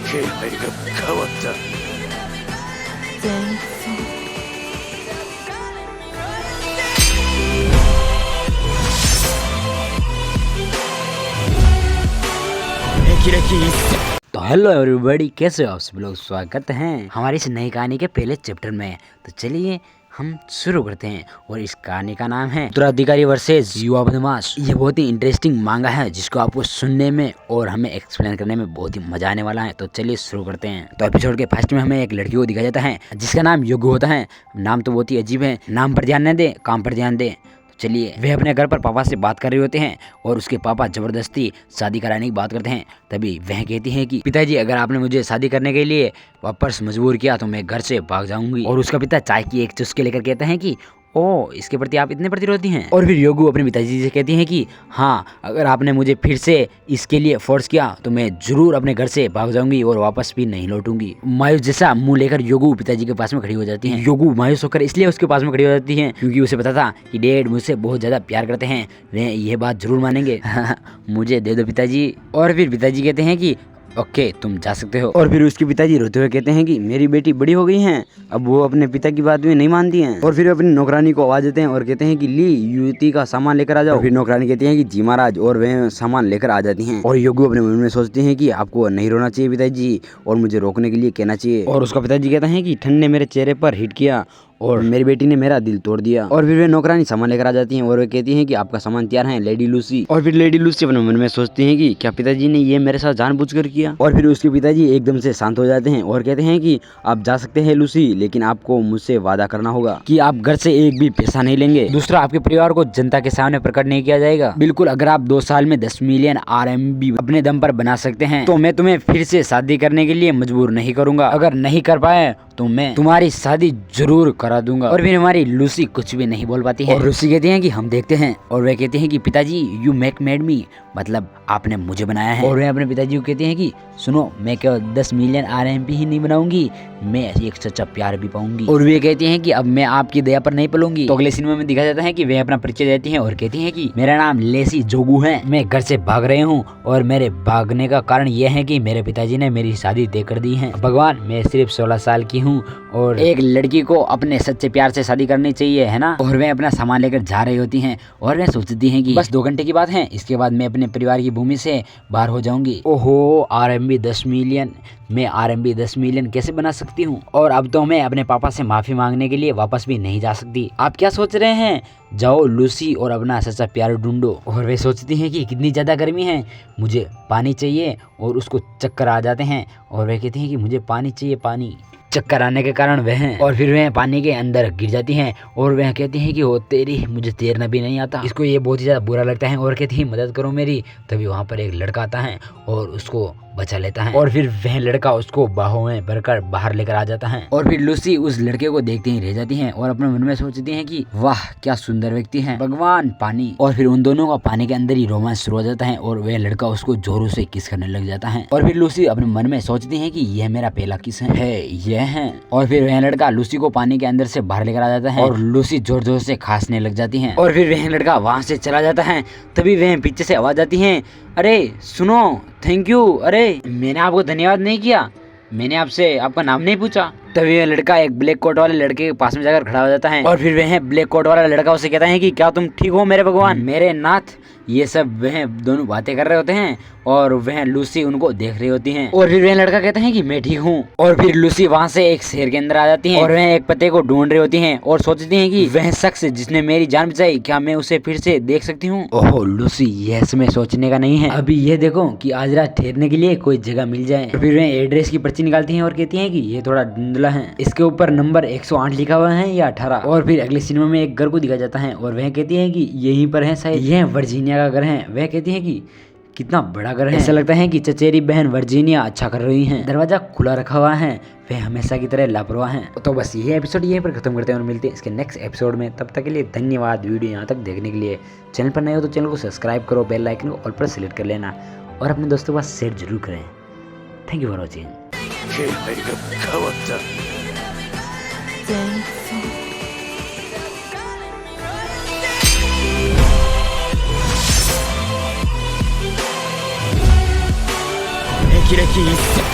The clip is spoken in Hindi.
気配が変わった。前奏。तो हेलो एवरीबॉडी, कैसे हो आप सब लोग। स्वागत है हमारी इस नई कहानी के पहले चैप्टर में। तो चलिए हम शुरू करते हैं। और इस कहानी का नाम है उत्तराधिकारी वर्सेस युवा बदमाश। ये बहुत ही इंटरेस्टिंग मांगा है जिसको आपको सुनने में और हमें एक्सप्लेन करने में बहुत ही मजा आने वाला है। तो चलिए शुरू करते हैं। तो एपिसोड के फर्स्ट में हमें एक लड़की को दिखाया जाता है जिसका नाम योगू होता है। नाम तो बहुत ही अजीब है। नाम पर ध्यान न दे, काम पर ध्यान दे। चलिए, वे अपने घर पर पापा से बात कर रहे होते हैं और उसके पापा जबरदस्ती शादी कराने की बात करते हैं। तभी वह कहती हैं कि पिताजी, अगर आपने मुझे शादी करने के लिए वापस मजबूर किया तो मैं घर से भाग जाऊंगी। और उसका पिता चाय की एक चुस्की लेकर कहता है कि ओ, इसके प्रति आप इतने प्रतिरोधी हैं। और फिर योगू अपने पिताजी से कहती हैं कि हाँ, अगर आपने मुझे फिर से इसके लिए फोर्स किया तो मैं जरूर अपने घर से भाग जाऊंगी और वापस भी नहीं लौटूंगी। मायूस जैसा मुंह लेकर योगू पिताजी के पास में खड़ी हो जाती है। योगू मायूस होकर इसलिए उसके पास में खड़ी हो जाती है क्योंकि उसे पता था कि डैड मुझसे बहुत ज्यादा प्यार करते हैं, वे ये बात जरूर मानेंगे। मुझे दे दो पिताजी। और फिर पिताजी कहते हैं कि ओके, तुम जा सकते हो। और फिर उसके पिताजी रोते हुए कहते हैं कि मेरी बेटी बड़ी हो गई है, अब वो अपने पिता की बात में नहीं मानती हैं। और फिर अपनी नौकरानी को आवाज देते हैं और कहते हैं कि ली, युवती का सामान लेकर आ जाओ। फिर नौकरानी कहती है कि जी महाराज, और वे सामान लेकर आ जाती हैं। और योगू अपने मन में सोचते हैं कि आपको नहीं रोना चाहिए पिताजी, और मुझे रोकने के लिए कहना चाहिए। और उसका पिताजी कहता है कि ठंड ने मेरे चेहरे पर हिट किया और मेरी बेटी ने मेरा दिल तोड़ दिया। और फिर वे नौकरानी सामान लेकर आ जाती हैं और वे कहती हैं कि आपका सामान तैयार है लेडी लूसी। और फिर लेडी लूसी अपने मन में सोचती हैं कि क्या पिताजी ने ये मेरे साथ जानबूझकर किया। और फिर उसके पिताजी एकदम से शांत हो जाते हैं और कहते हैं कि आप जा सकते हैं लूसी, लेकिन आपको मुझसे वादा करना होगा कि आप घर से एक भी पैसा नहीं लेंगे। दूसरा, आपके परिवार को जनता के सामने प्रकट नहीं किया जाएगा। बिल्कुल, अगर आप 2 साल में 10 मिलियन RMB अपने दम पर बना सकते हैं तो मैं तुम्हें फिर से शादी करने के लिए मजबूर नहीं करूंगा। अगर नहीं कर पाए तो मैं तुम्हारी शादी जरूर करा दूंगा। और फिर हमारी लूसी कुछ भी नहीं बोल पाती है। और लूसी कहती है कि हम देखते हैं। और वे कहते हैं कि पिताजी, यू मेड मी, मतलब आपने मुझे बनाया है। और वे अपने पिताजी को कहते हैं कि सुनो, मैं केवल 10 मिलियन RMB ही नहीं बनाऊंगी, मैं एक सच्चा प्यार भी पाऊंगी। और वे कहती हैं कि अब मैं आपकी दया पर नहीं पलूंगी। तो अगले सिनेमा में दिखाया जाता है कि वे अपना परिचय देती हैं और कहती हैं कि मेरा नाम लेसी जोगू है, मैं घर से भाग रही हूँ और मेरे भागने का कारण यह है कि मेरे पिताजी ने मेरी शादी तय कर दी है। भगवान, मैं सिर्फ 16 साल की हूँ और एक लड़की को अपने सच्चे प्यार से शादी करनी चाहिए, है ना। और वे अपना सामान लेकर जा रही होती हैं और वे सोचती हैं कि बस 2 घंटे की बात है, इसके बाद मैं अपने परिवार की भूमि से बाहर हो जाऊंगी। ओहो, RMB 10 मिलियन, मैं RMB 10 मिलियन कैसे बना सकती हूँ। और अब तो मैं अपने पापा से माफी मांगने के लिए वापस भी नहीं जा सकती। आप क्या सोच रहे हैं, जाओ लूसी और अपना सच्चा प्यार ढूंढो। और वे सोचती हैं कि कितनी ज़्यादा गर्मी है, मुझे पानी चाहिए। और उसको चक्कर आ जाते हैं और वे कहती हैं कि मुझे पानी चाहिए, पानी। चक्कर आने के कारण वह और फिर वह पानी के अंदर गिर जाती हैं और वह कहती हैं कि ओ तेरी, मुझे तैरना भी नहीं आता। इसको ये बहुत ही ज़्यादा बुरा लगता है और कहती है मदद करो मेरी। तभी वहाँ पर एक लड़का आता है और उसको बचा लेता है। और फिर वह लड़का उसको बाहों में भरकर बाहर लेकर आ जाता है। और फिर लूसी उस लड़के को देखते ही रह जाती हैं और अपने मन में सोचती हैं कि वाह, क्या सुंदर व्यक्ति है, भगवान, पानी। और फिर उन दोनों का पानी के अंदर ही रोमांस शुरू हो जाता है और वह लड़का उसको जोरों से किस करने लग जाता है। और फिर लूसी अपने मन में सोचती है कि यह मेरा पहला किस है, यह है। और फिर वह लड़का लूसी को पानी के अंदर से बाहर लेकर आ जाता है और लूसी जोर जोर से खांसने लग जाती है। और फिर वह लड़का वहां से चला जाता है। तभी वह पीछे से आवाज आती है, अरे सुनो, थैंक यू, अरे मैंने आपको धन्यवाद नहीं किया, मैंने आपसे आपका नाम नहीं पूछा। तभी वह लड़का एक ब्लैक कोट वाले लड़के के पास में जाकर खड़ा हो जाता है और फिर वह ब्लैक कोट वाला लड़का उसे कहता है कि क्या तुम ठीक हो मेरे भगवान, मेरे नाथ। ये सब वह दोनों बातें कर रहे होते हैं और वह लूसी उनको देख रही होती है। और फिर वह लड़का कहता है कि मैं ठीक हूँ। और फिर लूसी वहाँ से एक शहर के अंदर आ जाती है और वह एक पते को ढूंढ रही होती हैं और सोचती हैं कि वह शख्स जिसने मेरी जान बचाई, क्या मैं उसे फिर से देख सकती हूँ। ओहो लूसी, यह समय सोचने का नहीं है, अभी ये देखो कि आज रात ठहरने के लिए कोई जगह मिल जाए। फिर वह एड्रेस की पर्ची निकालती है और कहती है कि ये थोड़ा धुंधला है, इसके ऊपर नंबर 108 लिखा हुआ है या 18। और फिर अगले सिनेमा में एक घर को दिखाया जाता है और वह कहती है कि यहीं पर है शायद, यह वर्जीनिया का घर है। वह कहती है कि कितना बड़ा घर है, ऐसा लगता है कि चचेरी बहन वर्जीनिया अच्छा कर रही हैं। दरवाजा खुला रखा हुआ है, वे हमेशा की तरह लापरवाह हैं। तो बस ये एपिसोड यहीं पर खत्म करते हैं और मिलते हैं इसके नेक्स्ट एपिसोड में। तब तक के लिए धन्यवाद। वीडियो यहाँ तक देखने के लिए। चैनल पर नए हो तो चैनल को सब्सक्राइब करो, बेल आइकन को ऑल पर सेलेक्ट कर लेना और अपने दोस्तों के पास शेयर जरूर करें। Thank you for watching. 気配が変わった。前奏。歴々